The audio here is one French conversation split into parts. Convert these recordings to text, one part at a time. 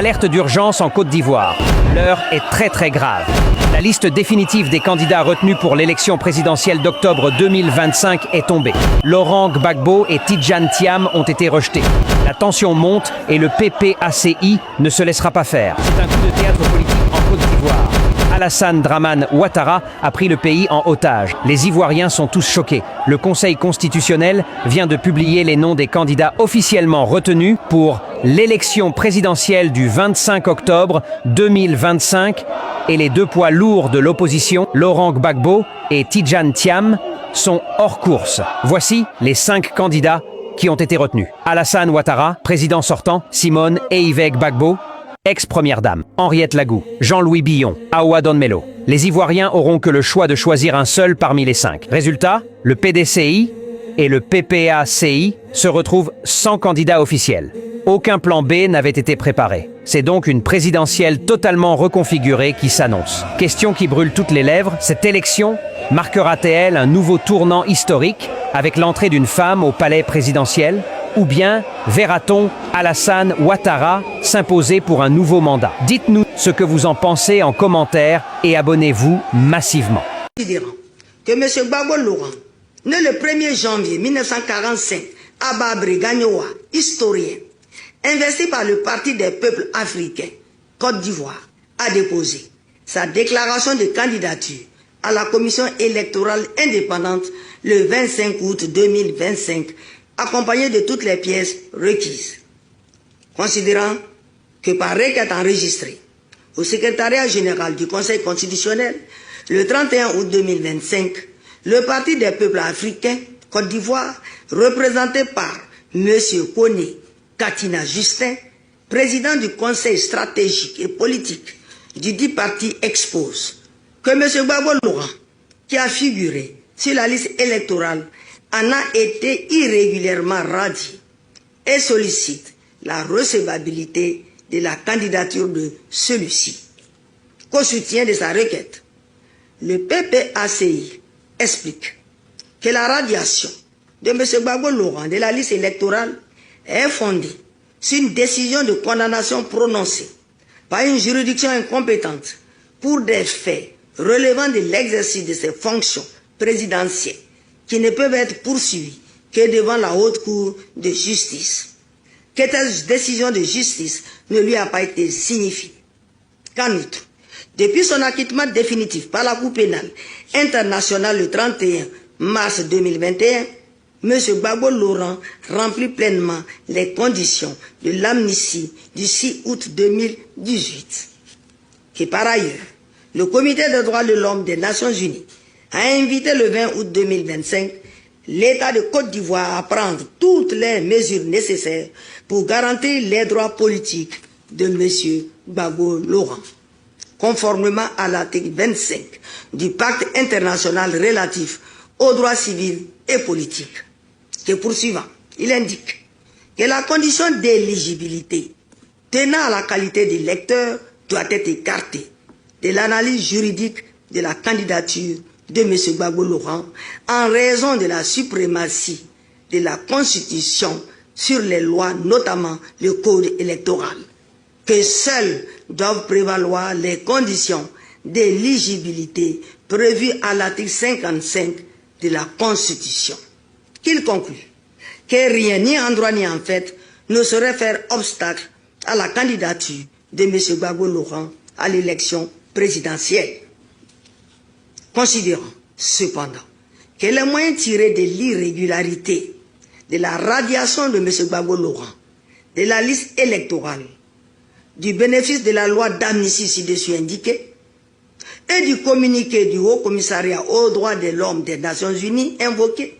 Alerte d'urgence en Côte d'Ivoire. L'heure est très grave. La liste définitive des candidats retenus pour l'élection présidentielle d'octobre 2025 est tombée. Laurent Gbagbo et Tidjane Thiam ont été rejetés. La tension monte et le PPACI ne se laissera pas faire. C'est un coup de théâtre politique en Côte d'Ivoire. Alassane Dramane Ouattara a pris le pays en otage. Les Ivoiriens sont tous choqués. Le Conseil constitutionnel vient de publier les noms des candidats officiellement retenus pour l'élection présidentielle du 25 octobre 2025 et les deux poids lourds de l'opposition, Laurent Gbagbo et Tidjane Thiam, sont hors course. Voici les 5 candidats qui ont été retenus. Alassane Ouattara, président sortant, Simone Eiveg Gbagbo, ex-première dame, Henriette Lagou, Jean-Louis Billon, Aoua Don Melo. Les Ivoiriens auront que le choix de choisir un seul parmi les 5. Résultat, le PDCI et le PPACI se retrouvent sans candidat officiel. Aucun plan B n'avait été préparé. C'est donc une présidentielle totalement reconfigurée qui s'annonce. Question qui brûle toutes les lèvres, cette élection marquera-t-elle un nouveau tournant historique avec l'entrée d'une femme au palais présidentiel? Ou bien verra-t-on Alassane Ouattara s'imposer pour un nouveau mandat? Dites-nous ce que vous en pensez en commentaire et abonnez-vous massivement. Considérant que M. Gbagbo Laurent, né le 1er janvier 1945 à Babré Gagnoa, historien, investi par le Parti des peuples africains, Côte d'Ivoire, a déposé sa déclaration de candidature à la commission électorale indépendante le 25 août 2025, accompagné de toutes les pièces requises. Considérant que par requête enregistrée au secrétariat général du Conseil constitutionnel le 31 août 2025, le Parti des peuples africains, Côte d'Ivoire, représenté par M. Koné Katina Justin, président du Conseil stratégique et politique du dit parti, expose que M. Gbagbo Laurent, qui a figuré sur la liste électorale, en a été irrégulièrement radié et sollicite la recevabilité de la candidature de celui-ci. Qu'au soutien de sa requête, le PPACI explique que la radiation de M. Gbagbo Laurent de la liste électorale est fondée sur une décision de condamnation prononcée par une juridiction incompétente pour des faits relevant de l'exercice de ses fonctions présidentielles qui ne peuvent être poursuivis que devant la haute cour de justice. Que cette décision de justice ne lui a pas été signifiée. Qu'en outre, depuis son acquittement définitif par la Cour pénale internationale le 31 mars 2021, M. Gbagbo Laurent remplit pleinement les conditions de l'amnistie du 6 août 2018. Que par ailleurs, le Comité des droits de l'homme des Nations Unies a invité le 20 août 2025 l'État de Côte d'Ivoire à prendre toutes les mesures nécessaires pour garantir les droits politiques de M. Gbagbo Laurent, conformément à l'article 25 du Pacte international relatif aux droits civils et politiques. Que poursuivant, il indique que la condition d'éligibilité tenant à la qualité d'électeur doit être écartée de l'analyse juridique de la candidature de M. Gbagbo Laurent en raison de la suprématie de la Constitution sur les lois, notamment le code électoral, que seules doivent prévaloir les conditions d'éligibilité prévues à l'article 55 de la Constitution. Qu'il conclut que rien, ni en droit ni en fait, ne saurait faire obstacle à la candidature de M. Gbagbo Laurent à l'élection présidentielle. Considérant cependant que les moyens tirés de l'irrégularité de la radiation de M. Gbagbo Laurent de la liste électorale, du bénéfice de la loi d'amnistie ci-dessus indiquée et du communiqué du Haut Commissariat aux droits de l'homme des Nations Unies invoqué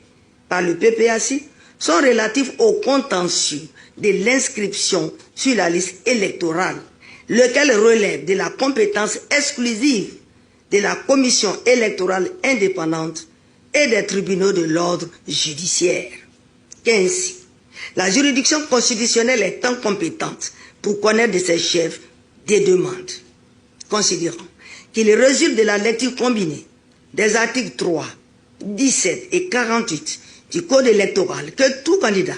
par le PPACI sont relatifs au contentieux de l'inscription sur la liste électorale, lequel relève de la compétence exclusive de la Commission électorale indépendante et des tribunaux de l'ordre judiciaire. Qu'ainsi, la juridiction constitutionnelle est incompétente pour connaître de ses chefs des demandes. Considérant qu'il résulte de la lecture combinée des articles 3, 17 et 48 du Code électoral que tout candidat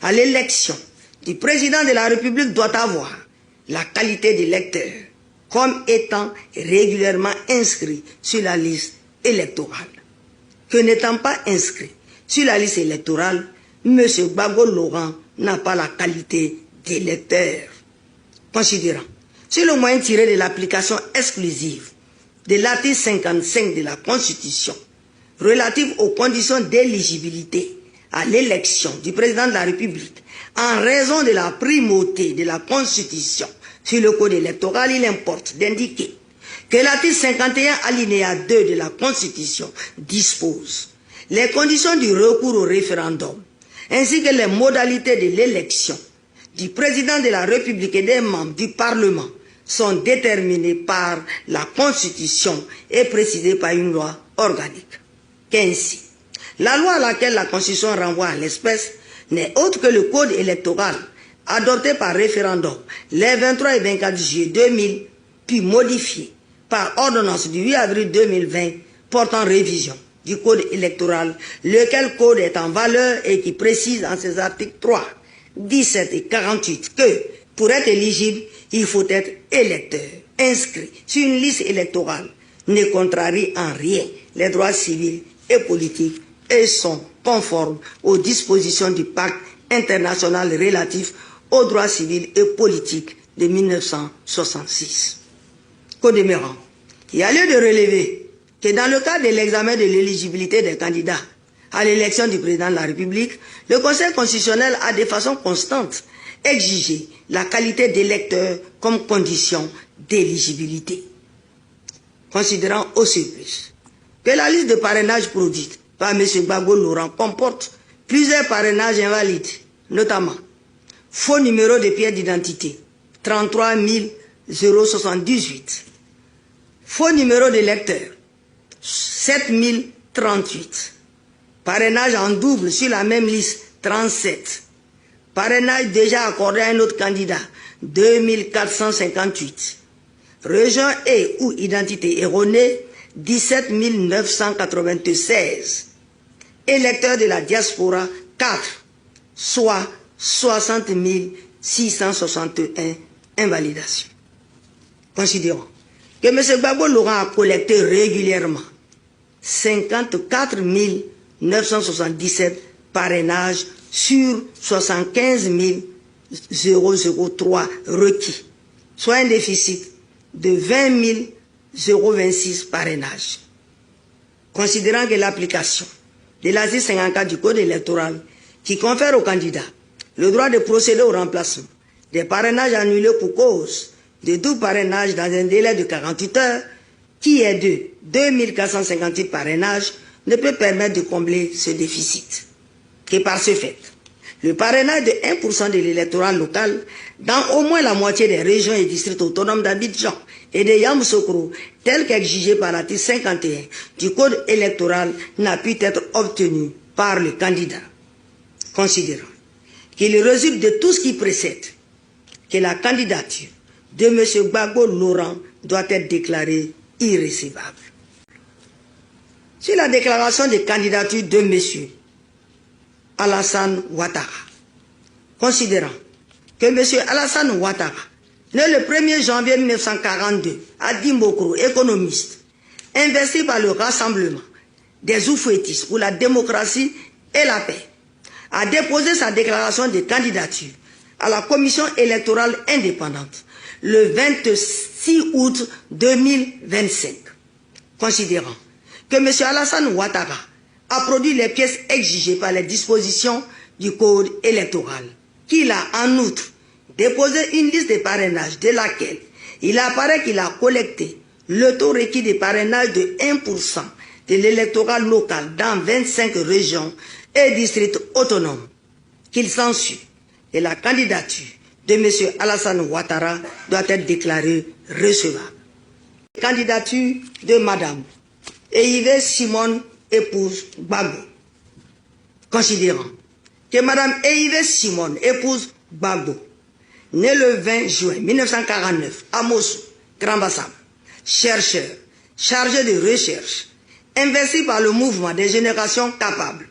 à l'élection du président de la République doit avoir la qualité d'électeur comme étant régulièrement inscrit sur la liste électorale. Que n'étant pas inscrit sur la liste électorale, M. Gbagbo Laurent n'a pas la qualité d'électeur. Considérant sur le moyen tiré de l'application exclusive de l'article 55 de la Constitution relative aux conditions d'éligibilité à l'élection du président de la République en raison de la primauté de la Constitution sur le code électoral, il importe d'indiquer que l'article 51 alinéa 2 de la Constitution dispose les conditions du recours au référendum ainsi que les modalités de l'élection du président de la République et des membres du Parlement sont déterminées par la Constitution et précisées par une loi organique. Qu'ainsi, la loi à laquelle la Constitution renvoie à l'espèce n'est autre que le Code électoral adopté par référendum les 23 et 24 juillet 2000, puis modifié par ordonnance du 8 avril 2020 portant révision du Code électoral, lequel code est en valeur et qui précise en ses articles 3, 17 et 48 que, pour être éligible, il faut être électeur, inscrit sur une liste électorale, ne contrarie en rien les droits civils et politiques et sont conformes aux dispositions du pacte international relatif aux droits civils et politiques de 1966. Qu'au demeurant, il y a lieu de relever que dans le cadre de l'examen de l'éligibilité des candidats à l'élection du président de la République, le Conseil constitutionnel a de façon constante exigé la qualité d'électeur comme condition d'éligibilité. Considérant aussi plus que la liste de parrainage produite par M. Gbagbo Laurent comporte plusieurs parrainages invalides, notamment faux numéro de pièce d'identité 33 078, faux numéro d'électeur 7038, parrainage en double sur la même liste 37, parrainage déjà accordé à un autre candidat 2458, région et ou identité erronée 17 996, électeurs de la diaspora 4, soit 60 661 invalidations. Considérons que M. Gbagbo Laurent a collecté régulièrement 54 977 parrainages sur 75 003 requis, soit un déficit de 20 026 parrainages. Considérant que l'application de l'article 54 du Code électoral qui confère aux candidats le droit de procéder au remplacement des parrainages annulés pour cause de tout parrainage dans un délai de 48 heures, qui est de 2458 parrainages, ne peut permettre de combler ce déficit. Que par ce fait, le parrainage de 1% de l'électorat local dans au moins la moitié des régions et districts autonomes d'Abidjan et de Yamoussoukro, tel qu'exigé par l'article 51 du Code électoral, n'a pu être obtenu par le candidat. Considérant qu'il résulte de tout ce qui précède que la candidature de M. Gbagbo Laurent doit être déclarée irrécevable. Sur la déclaration de candidature de M. Alassane Ouattara, considérant que M. Alassane Ouattara, né le 1er janvier 1942 à Dimbokro, économiste, investi par le Rassemblement des Oufouettistes pour la démocratie et la paix, a déposé sa déclaration de candidature à la Commission électorale indépendante le 26 août 2025, considérant que M. Alassane Ouattara a produit les pièces exigées par les dispositions du Code électoral, qu'il a en outre déposé une liste de parrainages de laquelle il apparaît qu'il a collecté le taux requis de parrainage de 1% de l'électorat local dans 25 régions et districts autonomes, qu'il s'ensuit que la candidature de M. Alassane Ouattara doit être déclarée recevable. Candidature de Mme Eyive Simone, épouse Gbagbo. Considérant que Mme Eyive Simone, épouse Gbagbo, née le 20 juin 1949 à Mossou, Grand Bassam, chercheur, chargé de recherche, investi par le mouvement des générations capables,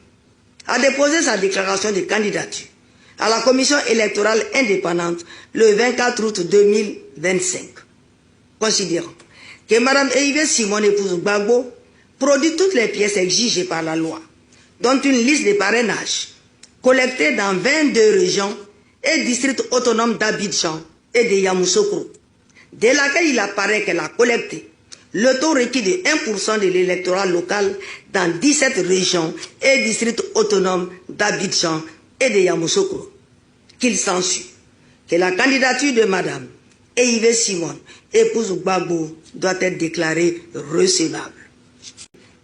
a déposé sa déclaration de candidature à la commission électorale indépendante le 24 août 2025. Considérant que Mme Eyive Simon, épouse Gbagbo, produit toutes les pièces exigées par la loi, dont une liste de parrainages collectée dans 22 régions et districts autonomes d'Abidjan et de Yamoussoukro, de laquelle il apparaît qu'elle a collecté le taux requis de 1% de l'électorat local dans 17 régions et districts autonomes d'Abidjan et de Yamoussoukro, qu'il s'ensuit que la candidature de Mme Eyive Simon, épouse Gbagbo, doit être déclarée recevable.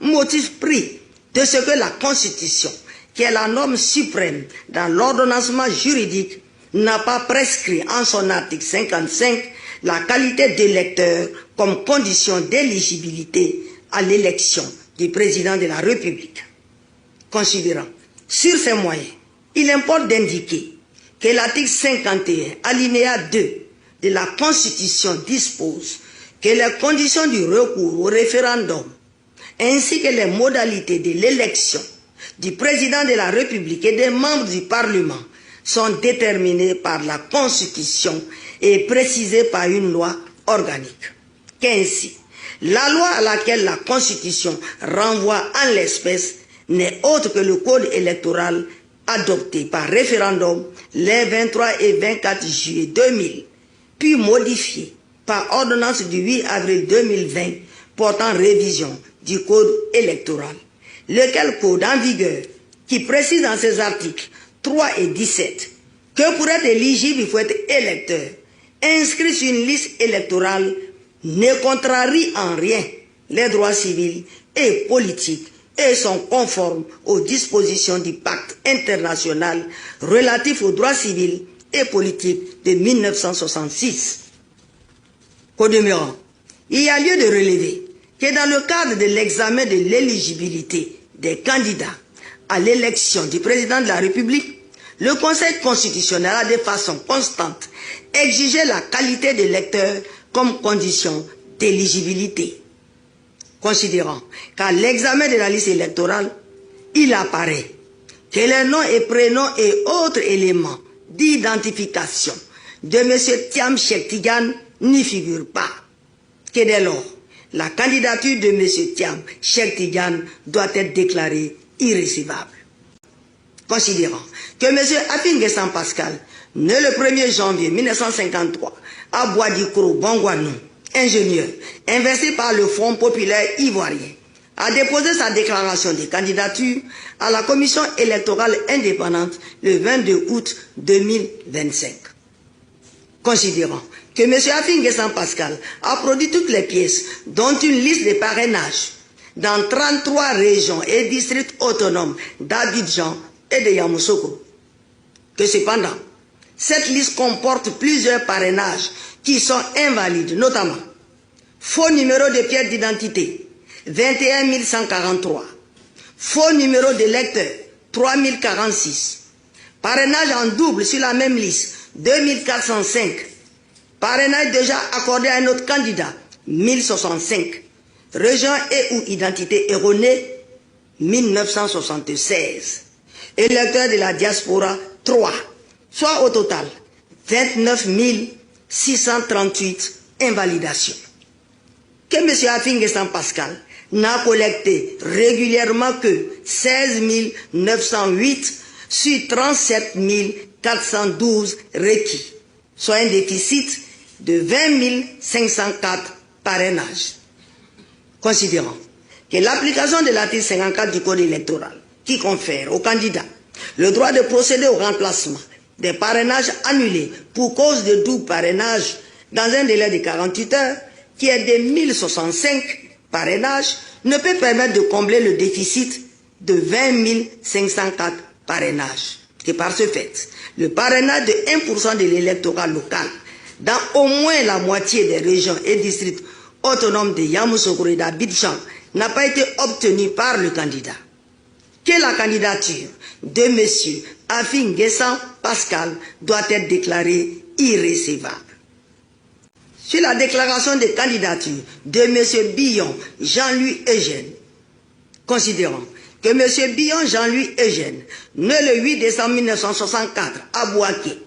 Motif pris de ce que la Constitution, qui est la norme suprême dans l'ordonnancement juridique, n'a pas prescrit en son article 55 la qualité d'électeur comme condition d'éligibilité à l'élection du président de la République. Considérant sur ces moyens, il importe d'indiquer que l'article 51, alinéa 2 de la Constitution dispose que les conditions du recours au référendum ainsi que les modalités de l'élection du président de la République et des membres du Parlement sont déterminées par la Constitution et précisées par une loi organique. Qu'ainsi, la loi à laquelle la Constitution renvoie en l'espèce n'est autre que le Code électoral adopté par référendum les 23 et 24 juillet 2000, puis modifié par ordonnance du 8 avril 2020 portant révision du Code électoral, lequel code en vigueur, qui précise dans ses articles 3 et 17 que pour être éligible, il faut être électeur, inscrit sur une liste électorale, ne contrarie en rien les droits civils et politiques et sont conformes aux dispositions du pacte international relatif aux droits civils et politiques de 1966. Qu'au demeurant, il y a lieu de relever que dans le cadre de l'examen de l'éligibilité des candidats à l'élection du président de la République, le Conseil constitutionnel a de façon constante exigé la qualité d'électeur comme condition d'éligibilité. Considérant qu'à l'examen de la liste électorale, il apparaît que les noms et prénoms et autres éléments d'identification de M. Thiam Cheikh Tidiane n'y figurent pas, que dès lors, la candidature de M. Thiam Cheikh Tidiane doit être déclarée irrécevable. Considérant que M. Afin Guessan Pascal, né le 1er janvier 1953 à Bois-Dikro, Bongouanou, ingénieur, investi par le Front populaire ivoirien, a déposé sa déclaration de candidature à la commission électorale indépendante le 22 août 2025. Considérant que M. Afin Guessan Pascal a produit toutes les pièces, dont une liste de parrainage, dans 33 régions et districts autonomes d'Abidjan et de Yamoussoukro, que cependant, cette liste comporte plusieurs parrainages qui sont invalides, notamment faux numéro de pièce d'identité 21 143, faux numéro de lecteur 3046, parrainage en double sur la même liste 2405, parrainage déjà accordé à un autre candidat 1065, région et ou identité erronée 1976, électeurs de la diaspora 3, soit au total 29 638 invalidations. Que M. Afin Guessan Pascal n'a collecté régulièrement que 16 908 sur 37 412 requis, soit un déficit de 20 504 parrainages. Considérant que l'application de l'article 54 du Code électoral, qui confère aux candidats le droit de procéder au remplacement des parrainages annulés pour cause de double parrainage dans un délai de 48 heures, qui est de 1065 parrainages, ne peut permettre de combler le déficit de 20 504 parrainages. Et par ce fait, le parrainage de 1% de l'électorat local dans au moins la moitié des régions et districts autonomes de Yamoussoukro et d'Abidjan n'a pas été obtenu par le candidat. Que la candidature de M. Afin Guessan Pascal doit être déclarée irrécevable. Sur la déclaration de candidature de M. Billon Jean-Louis Eugène, considérant que M. Billon Jean-Louis Eugène, né le 8 décembre 1964 à Bouaké,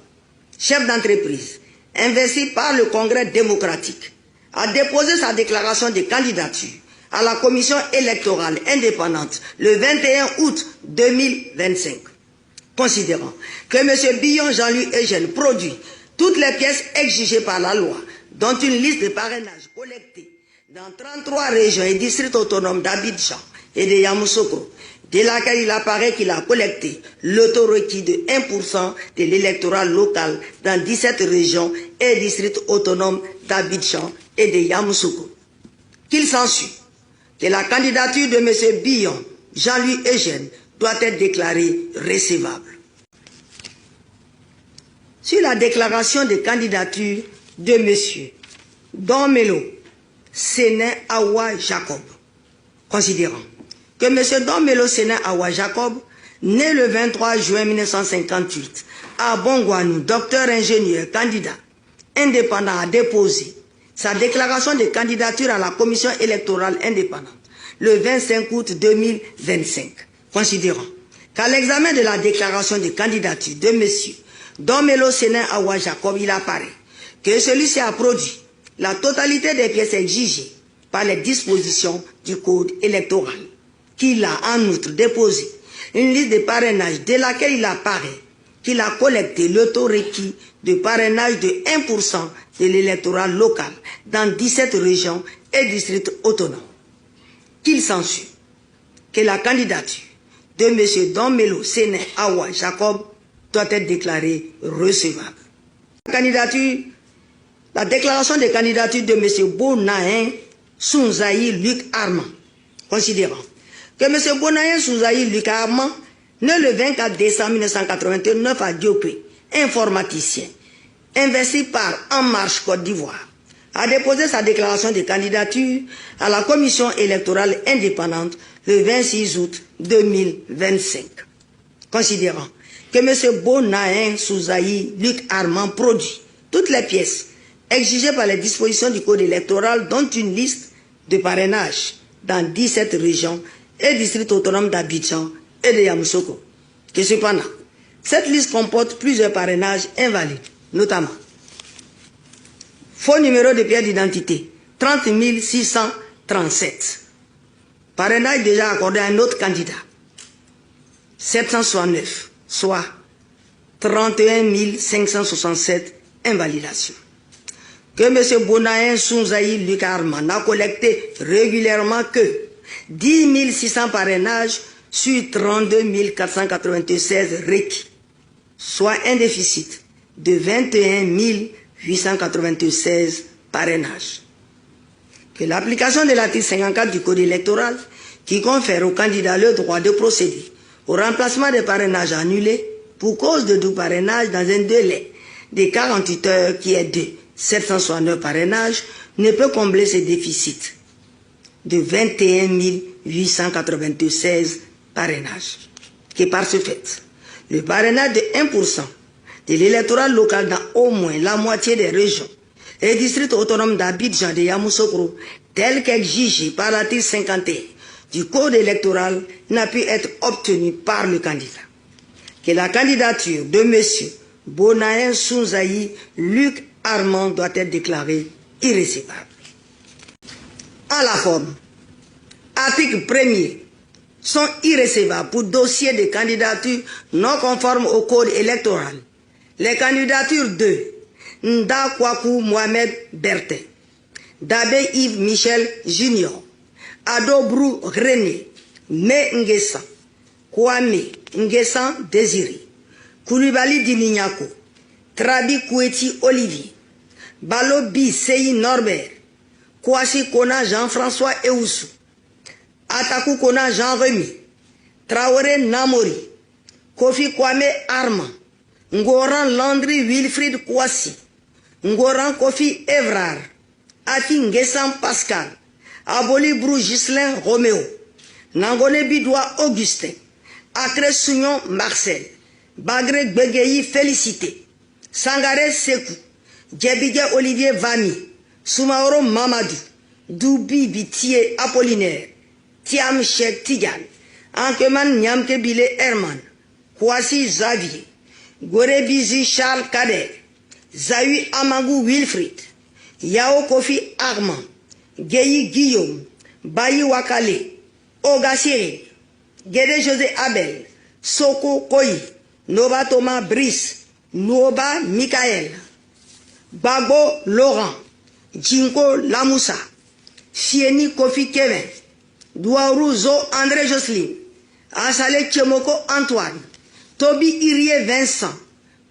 chef d'entreprise, investi par le Congrès démocratique, a déposé sa déclaration de candidature à la commission électorale indépendante le 21 août 2025. Considérant que M. Billon Jean-Louis Eugène produit toutes les pièces exigées par la loi, dont une liste de parrainage collectée dans 33 régions et districts autonomes d'Abidjan et de Yamoussoukro, de laquelle il apparaît qu'il a collecté le taux requis de 1% de l'électorat local dans 17 régions et districts autonomes d'Abidjan et de Yamoussoukro. Qu'il s'ensuit que la candidature de M. Billon Jean-Louis Eugène doit être déclarée recevable. Sur la déclaration de candidature de M. Don Melo Séné Awa Jacob, considérant que M. Don Melo Séné Awa Jacob, né le 23 juin 1958 à Bongouanou, docteur ingénieur candidat indépendant, a déposé sa déclaration de candidature à la commission électorale indépendante le 25 août 2025, considérant qu'à l'examen de la déclaration de candidature de M. Don Melo Séné Awa Jacob, il apparaît que celui-ci a produit la totalité des pièces exigées par les dispositions du code électoral, qu'il a en outre déposé une liste de parrainage de laquelle il apparaît qu'il a collecté le taux requis de parrainage de 1% de l'électorat local dans 17 régions et districts autonomes. Qu'il s'ensuit que la candidature de M. Don Melo Séné Awa Jacob doit être déclarée recevable. La déclaration de candidature de M. Bonayen Sounzaï Luc Armand, considérant que M. Bonayen Sounzaï Luc Armand, né le 24 décembre 1989 à Diopé, informaticien, investi par En Marche Côte d'Ivoire, a déposé sa déclaration de candidature à la commission électorale indépendante le 26 août 2025. Considérant que M. Bonayen Sounzaï Luc Armand produit toutes les pièces exigées par les dispositions du code électoral, dont une liste de parrainage dans 17 régions et districts autonomes d'Abidjan et de Yamoussoukro. Que cependant, cette liste comporte plusieurs parrainages invalides, notamment faux numéro de pièce d'identité 30 637, parrainage déjà accordé à un autre candidat 769, soit 31 567 invalidations. Que M. Bonayen Sounzaï Luc Armand n'a collecté régulièrement que 10 600 parrainages sur 32 496 requis, soit un déficit de 21 896 parrainages. Que l'application de l'article 54 du Code électoral, qui confère aux candidats le droit de procéder au remplacement des parrainages annulés pour cause de double parrainage dans un délai de 48 heures qui est de 769 parrainages, ne peut combler ce déficit de 21 896 parrainages. Que par ce fait, le parrainage de 1% de l'électorat local dans au moins la moitié des régions et districts autonomes d'Abidjan et de Yamoussoukro, tel qu'exigé par l'article 51 du Code électoral, n'a pu être obtenu par le candidat. Que la candidature de M. Bonayen Sounzaï Luc Armand doit être déclarée irrécevable. À la forme, article 1er sont irrécevables pour dossier de candidature non conforme au code électoral. Les candidatures de Nda Kwaku Mohamed Bertin, Dabé Yves Michel Junior, Adobrou René, Me Nguessan, Kwame Nguessan Désiré, Koulibaly Dinignako, Trabi Koueti Olivier, Balobi Seyi Norbert, Kouassi Kona Jean-François Eoussou, Atakou Kona Jean-Remy, Traoré Namori, Kofi Kwame Armand, Ngoran Landry Wilfried Kouassi, Ngoran Kofi Evrard, Ati Nguessan Pascal, Aboli Brou Ghislain Roméo, Nangone Bidoua Augustin, Akre Sougnon Marcel, Bagre Gbegeyi Félicité, Sangare Sekou, Djebige Olivier Vami, Soumaoro Mamadou, Doubi Bitié Apollinaire, Tiam Cheikh Tidiane, Ankeman Nyamke Bile Herman, Kwasi Xavier, Gorebizi Charles Kader, Zahui Amagou Wilfried, Yao Kofi Armand, Geyi Guillaume, Bayi Wakale, Oga Cyril, Gede José Abel, Soko Koyi, Noba Thomas Brice, Noba Michael, Babo Laurent, Jinko Lamoussa, Fieni Kofi Kevin, Douaourou Zo André Jocelyne, Asale Tchemoko Antoine, Toby Irie Vincent,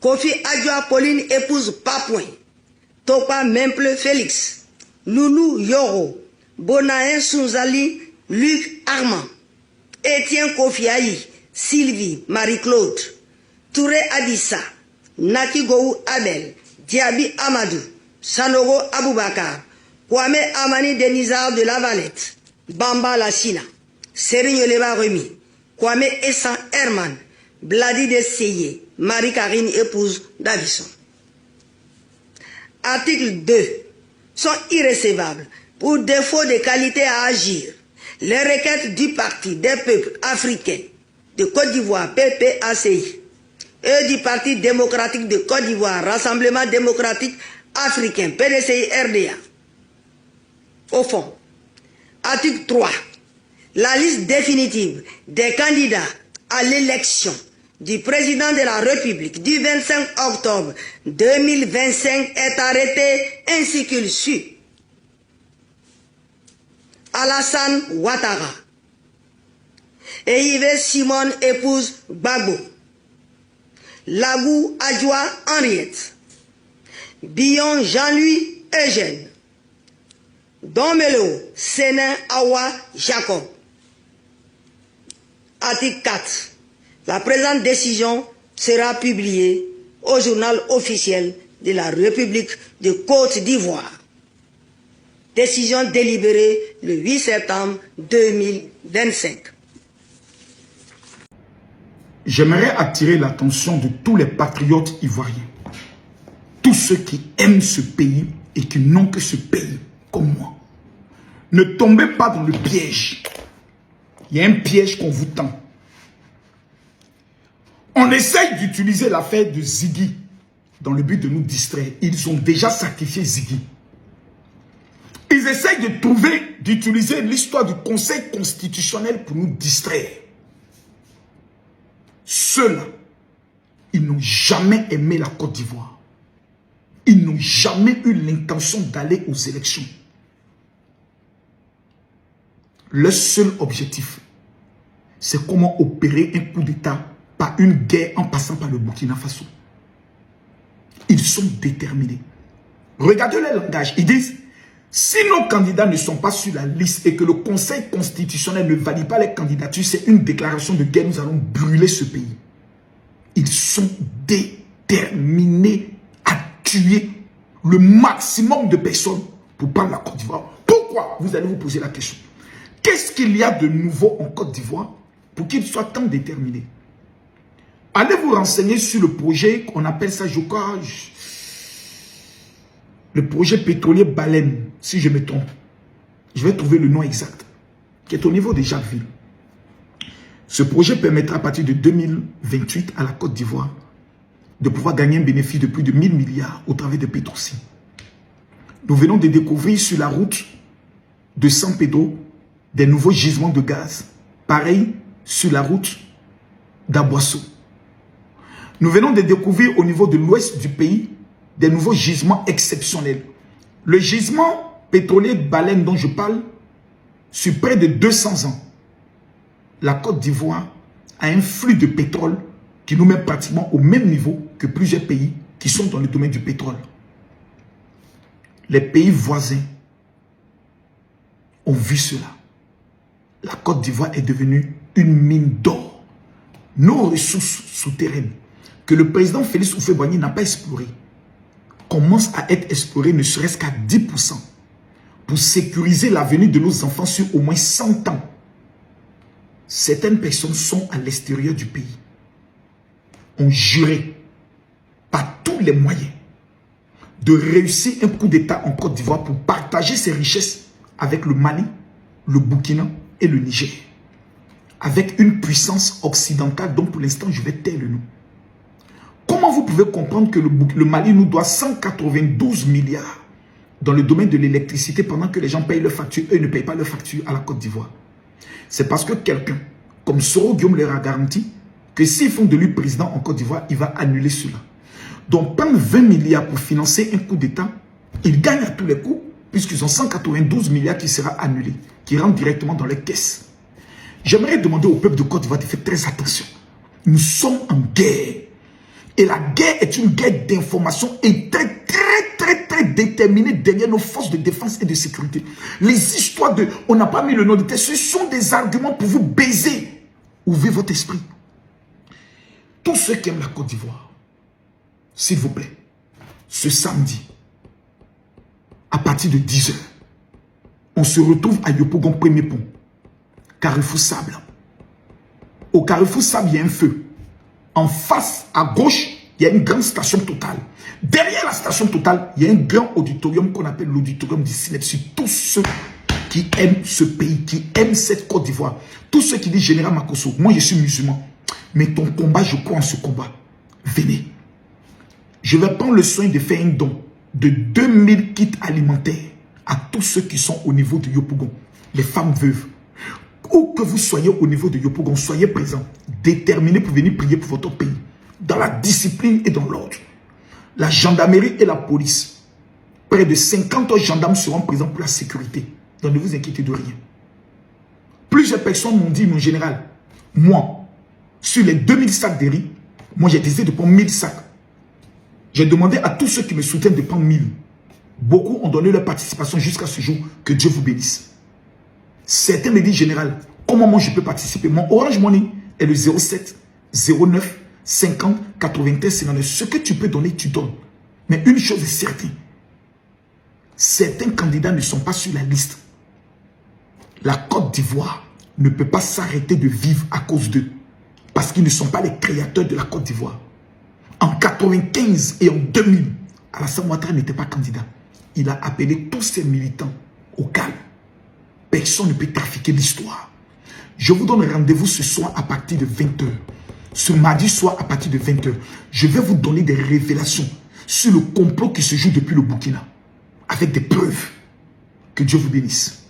Kofi Adjoa Pauline épouse Papouin, Topa Memple Félix, Loulou Yoro, Bonaïn Souzali, Luc Armand, Étienne Kofi Aïe, Sylvie Marie-Claude, Touré Adissa, Naki Gou Abel, Diaby Amadou, Sanogo Aboubakar, Kwame Amani Denizar de la Valette, Bamba Lassina, Serigne Leba Remy, Kwame Essan Herman, Bladi de Seye, Marie-Karine épouse Davison. Article 2. Sont irrécevables pour défaut de qualité à agir les requêtes du Parti des peuples africains de Côte d'Ivoire, PPACI, et du Parti démocratique de Côte d'Ivoire, Rassemblement démocratique africain, PDCI-RDA. Au fond, article 3. La liste définitive des candidats à l'élection du président de la République du 25 octobre 2025 est arrêtée ainsi qu'il suit. Alassane Ouattara, Eyive Simone épouse Gbagbo, Lagou Adjoa Henriette, Billon Jean-Louis Eugène, Domelo Sénin Awa Jacob. Article 4. La présente décision sera publiée au journal officiel de la République de Côte d'Ivoire. Décision délibérée le 8 septembre 2025. J'aimerais attirer l'attention de tous les patriotes ivoiriens, tous ceux qui aiment ce pays et qui n'ont que ce pays, comme moi. Ne tombez pas dans le piège. Il y a un piège qu'on vous tend. On essaye d'utiliser l'affaire de Ziggy dans le but de nous distraire. Ils ont déjà sacrifié Ziggy. Ils essayent d'utiliser l'histoire du Conseil constitutionnel pour nous distraire. Ceux-là, ils n'ont jamais aimé la Côte d'Ivoire. Ils n'ont jamais eu l'intention d'aller aux élections. Le seul objectif, c'est comment opérer un coup d'État par une guerre en passant par le Burkina Faso. Ils sont déterminés. Regardez le langage. Ils disent, si nos candidats ne sont pas sur la liste et que le Conseil constitutionnel ne valide pas les candidatures, c'est une déclaration de guerre. Nous allons brûler ce pays. Ils sont déterminés à tuer le maximum de personnes pour prendre la Côte d'Ivoire. Pourquoi? Vous allez vous poser la question. Qu'est-ce qu'il y a de nouveau en Côte d'Ivoire pour qu'ils soient tant déterminés? Allez vous renseigner sur le projet qu'on appelle ça, je crois, le projet pétrolier Baleine, si je me trompe. Je vais trouver le nom exact, qui est au niveau de Jacquesville. Ce projet permettra à partir de 2028 à la Côte d'Ivoire de pouvoir gagner un bénéfice de plus de 1000 milliards au travers de Petroci. Nous venons de découvrir sur la route de San Pedro des nouveaux gisements de gaz. Pareil sur la route d'Aboisseau. Nous venons de découvrir au niveau de l'ouest du pays des nouveaux gisements exceptionnels. Le gisement pétrolier Baleine dont je parle, sur près de 200 ans, la Côte d'Ivoire a un flux de pétrole qui nous met pratiquement au même niveau que plusieurs pays qui sont dans le domaine du pétrole. Les pays voisins ont vu cela. La Côte d'Ivoire est devenue une mine d'or. Nos ressources souterraines que le président Félix Houphouët-Boigny n'a pas explorées commencent à être explorées ne serait-ce qu'à 10% pour sécuriser l'avenir de nos enfants sur au moins 100 ans. Certaines personnes sont à l'extérieur du pays, ont juré par tous les moyens de réussir un coup d'État en Côte d'Ivoire pour partager ses richesses avec le Mali, le Burkina et le Niger. avec une puissance occidentale dont pour l'instant je vais taire le nom. Comment vous pouvez comprendre que le Mali nous doit 192 milliards dans le domaine de l'électricité pendant que les gens payent leurs factures, eux ne payent pas leurs factures à la Côte d'Ivoire? C'est parce que quelqu'un comme Soro Guillaume leur a garanti que s'ils font de lui président en Côte d'Ivoire, il va annuler cela. Donc prendre 20 milliards pour financer un coup d'État, ils gagnent à tous les coups puisqu'ils ont 192 milliards qui sera annulé, qui rentrent directement dans les caisses. J'aimerais demander au peuple de Côte d'Ivoire de faire très attention. Nous sommes en guerre. Et la guerre est une guerre d'information et très déterminée derrière nos forces de défense et de sécurité. Les histoires de « on n'a pas mis le nom de tête », ce sont des arguments pour vous baiser. Ouvrez votre esprit. Tous ceux qui aiment la Côte d'Ivoire, s'il vous plaît, ce samedi, à partir de 10h, on se retrouve à Yopougon, premier pont, Carrefour Sable. Au Carrefour Sable, il y a un feu. En face, à gauche, il y a une grande station Total. Derrière la station Total, il y a un grand auditorium qu'on appelle l'auditorium du Synepsis. Tous ceux qui aiment ce pays, qui aiment cette Côte d'Ivoire, tous ceux qui disent Général Makosso, moi je suis musulman, mais ton combat, je crois en ce combat. Venez. Je vais prendre le soin de faire un don de 2000 kits alimentaires à tous ceux qui sont au niveau de Yopougon, les femmes veuves. Où que vous soyez au niveau de Yopougon, soyez présents, déterminés pour venir prier pour votre pays, dans la discipline et dans l'ordre. La gendarmerie et la police, près de 50 gendarmes seront présents pour la sécurité. Donc ne vous inquiétez de rien. Plusieurs personnes m'ont dit, mon général, moi, sur les 2000 sacs de riz, moi j'ai décidé de prendre 1000 sacs. J'ai demandé à tous ceux qui me soutiennent de prendre 1000. Beaucoup ont donné leur participation jusqu'à ce jour. Que Dieu vous bénisse. Certains me disent, général, comment moi je peux participer? Mon Orange Money est le 07 09 50 81 59. Ce que tu peux donner, tu donnes. Mais une chose est certaine. Certains candidats ne sont pas sur la liste. La Côte d'Ivoire ne peut pas s'arrêter de vivre à cause d'eux. Parce qu'ils ne sont pas les créateurs de la Côte d'Ivoire. En 95 et en 2000, Alassane Ouattara n'était pas candidat. Il a appelé tous ses militants au calme. Personne ne peut trafiquer l'histoire. Je vous donne rendez-vous ce soir à partir de 20h. Ce mardi soir à partir de 20h. Je vais vous donner des révélations sur le complot qui se joue depuis le Burkina. Avec des preuves. Que Dieu vous bénisse.